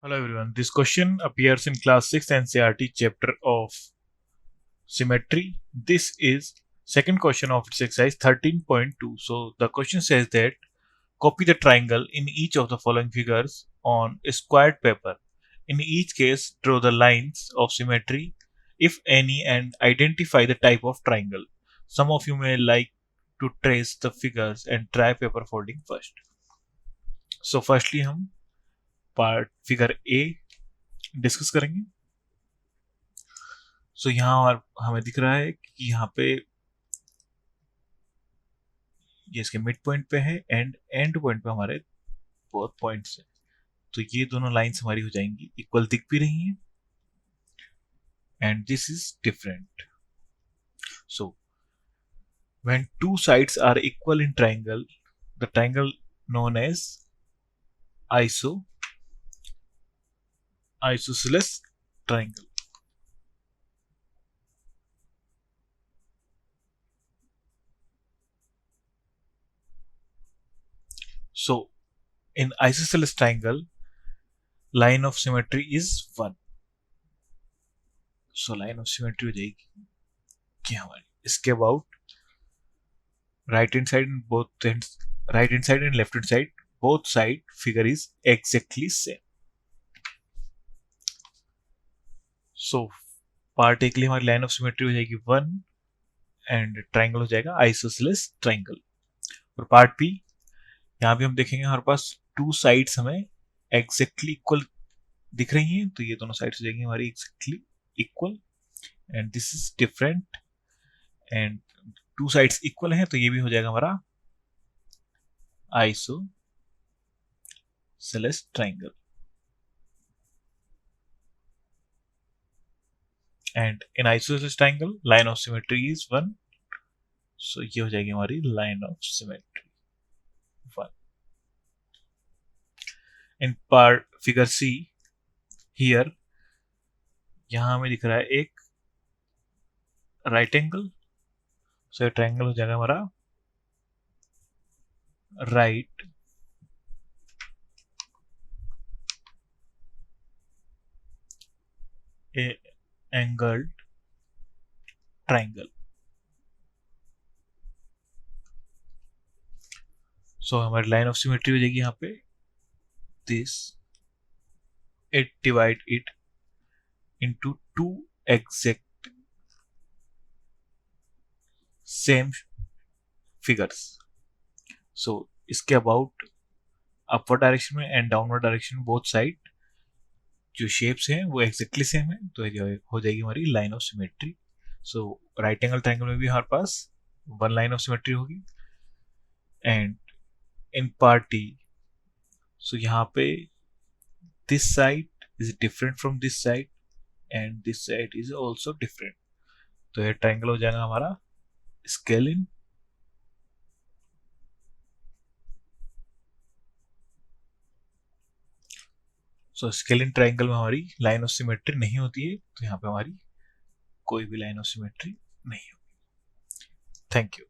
Hello everyone. This question appears in class 6 NCERT chapter of Symmetry. This is second question of its exercise 13.2. So the question says that copy the triangle in each of the following figures on a squared paper. In each case, draw the lines of symmetry, if any, and identify the type of triangle. Some of you may like to trace the figures and try paper folding first. So firstly हम part figure A discuss करेंगे. सो यहाँ हमें दिख रहा है कि यहाँ पे ये इसके मिड पॉइंट पे है एंड एंड पॉइंट पे हमारे बहुत पॉइंट्स हैं. तो ये दोनों लाइंस हमारी हो जाएंगी इक्वल, दिख भी रही हैं, and this is different. So when two sides are equal in triangle, the triangle known as isosceles triangle. So in isosceles triangle, line of symmetry is 1. So line of symmetry हो जाएगी कि हमारी इसके about right hand side and left hand side, both side figure is exactly same. So part A के लिए हमारी line of symmetry हो जाएगी 1 एंड ट्राइंगल हो जाएगा आइसोसेलेस ट्राइंगल. और पार्ट बी, यहाँ भी हम देखेंगे हमारे पास टू साइड्स हमें एग्जैक्टली इक्वल दिख रही हैं, तो ये दोनों साइड्स हो जाएंगी हमारी exactly equal, and this is different, and two sides equal हैं तो ये भी हो जाएगा हमारा isosceles triangle. And in isosceles triangle line of symmetry is 1. सो ये हो जाएगी हमारी line of symmetry 1. In part figure see here, यहां हमें दिख रहा है एक राइट एंगल. सो ये ट्राइंगल हो जाएगा हमारा राइट एंगल्ड ट्राइंगल. सो हमारी लाइन ऑफ सिमेट्री हो जाएगी यहाँ पे this, it divide it into two exact same figures. So इसके अबाउट अपवर्ड डायरेक्शन में एंड डाउनवर्ड डायरेक्शन में बोथ साइड जो शेप्स हैं वो एग्जैक्टली सेम है, तो हो जाएगी हमारी line of symmetry. So right angle triangle में भी हमारे पास वन लाइन ऑफ सिमेट्री होगी. एंड इन पार्ट डी, सो यहाँ पे this side is different from this side and this side is also different. तो ये ट्राइंगल हो जाएगा हमारा स्केलिन. सो स्केलिन ट्राइंगल में हमारी लाइन ऑफ सिमेट्री नहीं होती है, तो यहाँ पे हमारी कोई भी लाइन ऑफ सिमेट्री नहीं होगी. Thank you.